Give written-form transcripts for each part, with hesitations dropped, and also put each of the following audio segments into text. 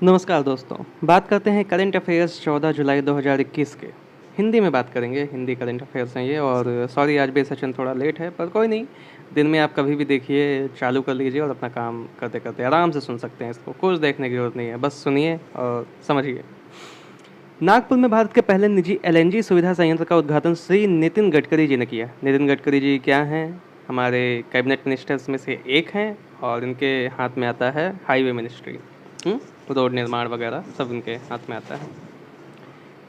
नमस्कार दोस्तों। बात करते हैं करंट अफेयर्स 14 जुलाई 2021 के। हिंदी में बात करेंगे, हिंदी करंट अफेयर्स हैं ये। और सॉरी आज भी सेशन थोड़ा लेट है, पर कोई नहीं। दिन में आप कभी भी देखिए, चालू कर लीजिए और अपना काम करते करते आराम से सुन सकते हैं इसको। कुछ देखने की ज़रूरत नहीं है, बस सुनिए और समझिए। नागपुर में भारत के पहले निजी एलएनजी सुविधा संयंत्र का उद्घाटन श्री नितिन गडकरी जी ने किया। नितिन गडकरी जी क्या हैं? हमारे कैबिनेट मिनिस्टर्स में से एक हैं और इनके हाथ में आता है हाईवे मिनिस्ट्री। रोड निर्माण वगैरह सब इनके हाथ में आता है।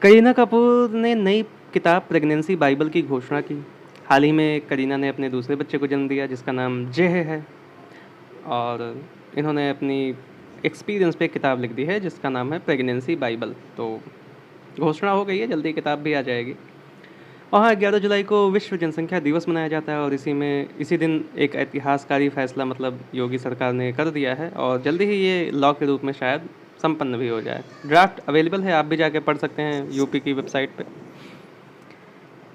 करीना कपूर ने नई किताब प्रेगनेंसी बाइबल की घोषणा की। हाल ही में करीना ने अपने दूसरे बच्चे को जन्म दिया जिसका नाम जय है। और इन्होंने अपनी एक्सपीरियंस पे किताब लिख दी है जिसका नाम है प्रेगनेंसी बाइबल। तो घोषणा हो गई है, जल्दी किताब भी आ जाएगी। और हाँ, 11 जुलाई को विश्व जनसंख्या दिवस मनाया जाता है और इसी दिन एक ऐतिहासिकारी फैसला मतलब योगी सरकार ने कर दिया है और जल्दी ही ये लॉ के रूप में शायद संपन्न भी हो जाए। ड्राफ्ट अवेलेबल है, आप भी जाके पढ़ सकते हैं यूपी की वेबसाइट पे।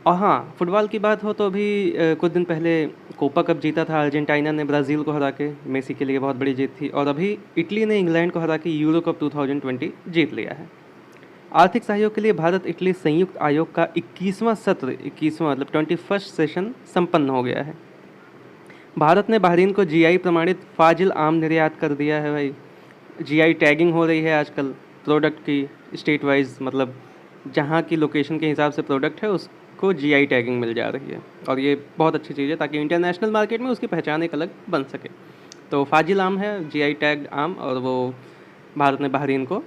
और हाँ, फुटबॉल की बात हो तो अभी कुछ दिन पहले कोपा कप जीता था अर्जेंटीना ने ब्राज़ील को हरा के। मेसी के लिए बहुत बड़ी जीत थी। और अभी इटली ने इंग्लैंड को हरा के यूरो कप 2020 जीत लिया है। आर्थिक सहयोग के लिए भारत इटली संयुक्त आयोग का 21वां सत्र, 21वां मतलब 21st सेशन संपन्न हो गया है। भारत ने बहरीन को जीआई प्रमाणित फाजिल आम निर्यात कर दिया है भाई। जीआई टैगिंग हो रही है आजकल प्रोडक्ट की, स्टेट वाइज मतलब जहाँ की लोकेशन के हिसाब से प्रोडक्ट है उसको जीआई टैगिंग मिल जा रही है। और ये बहुत अच्छी चीज़ है ताकि इंटरनेशनल मार्केट में उसकी पहचान एक अलग बन सके। तो फाजिल आम है, जीआई टैग्ड आम, और वो भारत ने बहरीन को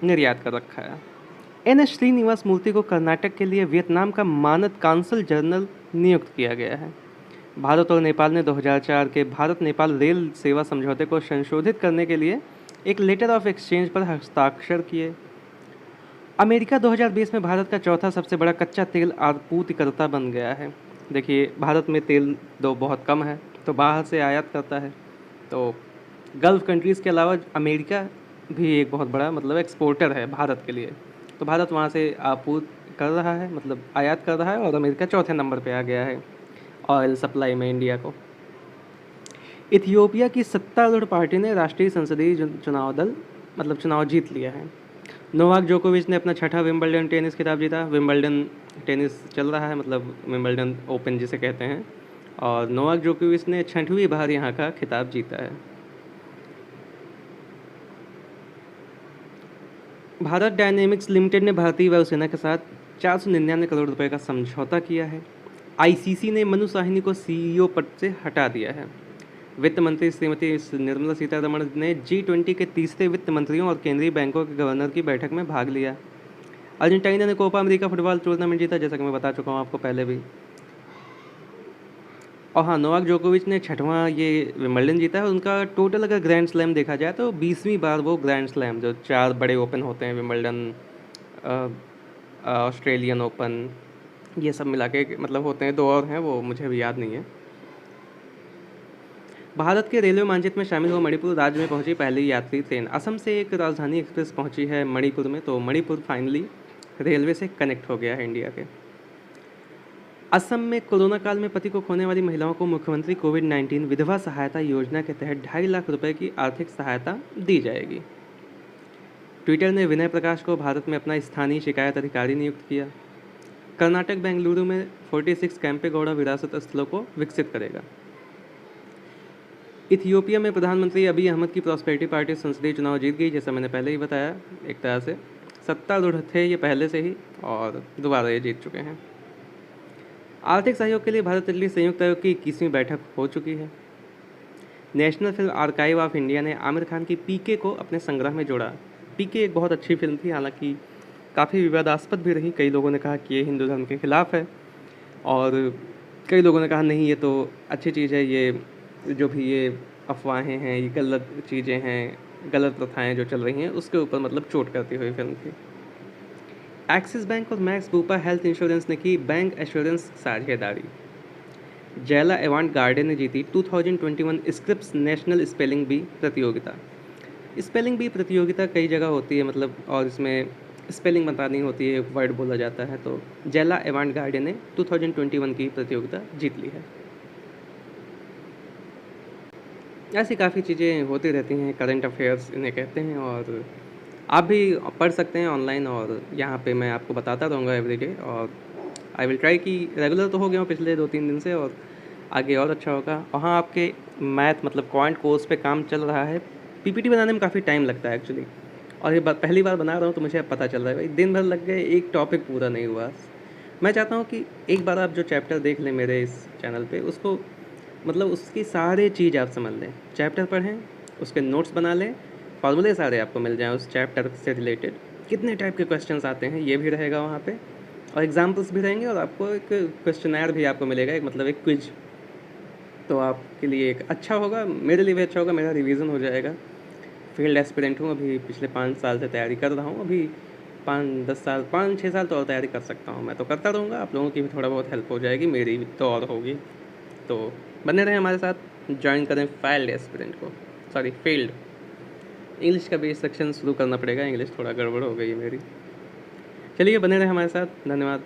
निर्यात कर रखा है। एन एस श्रीनिवास मूर्ति को कर्नाटक के लिए वियतनाम का मानद काउंसिल जनरल नियुक्त किया गया है। भारत और नेपाल ने 2004 के भारत नेपाल रेल सेवा समझौते को संशोधित करने के लिए एक लेटर ऑफ एक्सचेंज पर हस्ताक्षर किए। अमेरिका 2020 में भारत का चौथा सबसे बड़ा कच्चा तेल आपूर्तिकर्ता बन गया है। देखिए, भारत में तेल दो बहुत कम है तो बाहर से आयात करता है। तो गल्फ़ कंट्रीज़ के अलावा अमेरिका भी एक बहुत बड़ा मतलब एक्सपोर्टर है भारत के लिए। तो भारत वहाँ से आपूर्ति कर रहा है, मतलब आयात कर रहा है, और अमेरिका चौथे नंबर पे आ गया है ऑयल सप्लाई में इंडिया को। इथियोपिया की सत्तारूढ़ पार्टी ने राष्ट्रीय संसदीय चुनाव दल मतलब चुनाव जीत लिया है। नोवाक जोकोविच ने अपना छठा विंबलडन टेनिस खिताब जीता। विंबलडन टेनिस चल रहा है, मतलब विंबलडन ओपन जिसे कहते हैं, और नोवाक जोकोविच ने 6वीं बार यहाँ का खिताब जीता है। भारत डायनेमिक्स लिमिटेड ने भारतीय वायुसेना के साथ 499 करोड़ रुपए का समझौता किया है। आईसीसी ने मनु साहनी को सीईओ पद से हटा दिया है। वित्त मंत्री श्रीमती निर्मला सीतारमण ने G20 के तीसरे वित्त मंत्रियों और केंद्रीय बैंकों के गवर्नर की बैठक में भाग लिया। अर्जेंटीना ने कोपा अमेरिका फुटबॉल टूर्नामेंट जीता, जैसा कि मैं बता चुका हूँ आपको पहले भी। और हाँ, नोवाक जोकोविच ने 6वां ये विंबलडन जीता है। उनका टोटल अगर ग्रैंड स्लैम देखा जाए तो 20वीं बार वो ग्रैंड स्लैम, जो 4 बड़े ओपन होते हैं, विंबलडन, ऑस्ट्रेलियन ओपन, ये सब मिला के मतलब होते हैं। 2 और हैं, वो मुझे अभी याद नहीं है। भारत के रेलवे मानचित्र में शामिल हुआ मणिपुर राज्य में पहुंची पहली यात्री ट्रेन। असम से एक राजधानी एक्सप्रेस पहुंची है मणिपुर में, तो मणिपुर फाइनली रेलवे से कनेक्ट हो गया है इंडिया के। असम में कोरोना काल में पति को खोने वाली महिलाओं को मुख्यमंत्री कोविड-19 विधवा सहायता योजना के तहत 2.5 लाख रुपए की आर्थिक सहायता दी जाएगी। ट्विटर ने विनय प्रकाश को भारत में अपना स्थानीय शिकायत अधिकारी नियुक्त किया। कर्नाटक बेंगलुरु में 46 कैंपेगौड़ा विरासत स्थलों को विकसित करेगा। इथियोपिया में प्रधानमंत्री अभी अहमद की प्रॉस्पेरिटी पार्टी संसदीय चुनाव जीत गई, जैसा मैंने पहले ही बताया। एक तरह से सत्तारूढ़ थे ये पहले से ही और दोबारा ये जीत चुके हैं। आर्थिक सहयोग के लिए भारत इटली संयुक्त आयोग की 21वीं बैठक हो चुकी है। National film archive of India ने आमिर खान की पीके को अपने संग्रह में जोड़ा। पीके एक बहुत अच्छी फिल्म थी, हालांकि काफ़ी विवादास्पद भी रही। कई लोगों ने कहा कि ये हिंदू धर्म के खिलाफ है, और कई लोगों ने कहा नहीं ये तो अच्छी चीज़ है, ये जो भी ये अफवाहें हैं, ये गलत चीज़ें हैं, गलत प्रथाएं जो चल रही हैं उसके ऊपर मतलब चोट करती हुई फिल्म थी। एक्सिस बैंक और मैक्स बूपा हेल्थ इंश्योरेंस ने की बैंक एश्योरेंस साझेदारी। जैला एवांट गार्डे ने जीती 2021 स्क्रिप्स नेशनल स्पेलिंग बी प्रतियोगिता। स्पेलिंग बी प्रतियोगिता कई जगह होती है मतलब, और इसमें स्पेलिंग बतानी होती है, वर्ड बोला जाता है। तो जैला एवांट गार्डे ने 2021 की प्रतियोगिता जीत ली है। ऐसी काफ़ी चीज़ें होती रहती हैं, करंट अफेयर्स इन्हें कहते हैं। और आप भी पढ़ सकते हैं ऑनलाइन, और यहाँ पे मैं आपको बताता रहूँगा एवरीडे। और आई विल ट्राई कि रेगुलर तो हो गया हूँ पिछले 2-3 दिन से, और आगे और अच्छा होगा। और हाँ, आपके मैथ मतलब क्वांट कोर्स पे काम चल रहा है। पीपीटी बनाने में काफ़ी टाइम लगता है एक्चुअली, और ये पहली बार बना रहा हूँ तो मुझे अब पता चल रहा है भाई, दिन भर लग गए, एक टॉपिक पूरा नहीं हुआ। मैं चाहता हूँ कि एक बार आप जो चैप्टर देख लें मेरे इस चैनल पे, उसको मतलब उसकी सारी चीज़ आप समझ लें, चैप्टर पढ़ें, उसके नोट्स बना लें, फार्मूले सारे आपको मिल जाएँ उस चैप्टर से रिलेटेड, कितने टाइप के क्वेश्चंस आते हैं ये भी रहेगा वहाँ पे, और एग्जाम्पल्स भी रहेंगे, और आपको एक क्वेश्चनर भी आपको मिलेगा, एक मतलब एक क्विज। तो आपके लिए एक अच्छा होगा, मेरे लिए भी अच्छा होगा, मेरा रिवीजन हो जाएगा। फील्ड एस्पिरेंट हूँ अभी, पिछले 5 साल से तैयारी कर रहा हूँ। अभी 5-10 साल, 5-6 साल तो और तैयारी कर सकता हूँ। मैं तो करता रहूँगा, आप लोगों की भी थोड़ा बहुत हेल्प हो जाएगी, मेरी भी तो और होगी। तो बने रहें हमारे साथ, ज्वाइन करें फील्ड एस्पिरेंट को, सॉरी फील्ड। इंग्लिश का भी सेक्शन शुरू करना पड़ेगा, इंग्लिश थोड़ा गड़बड़ हो गई है मेरी। चलिए बने रहें हमारे साथ, धन्यवाद।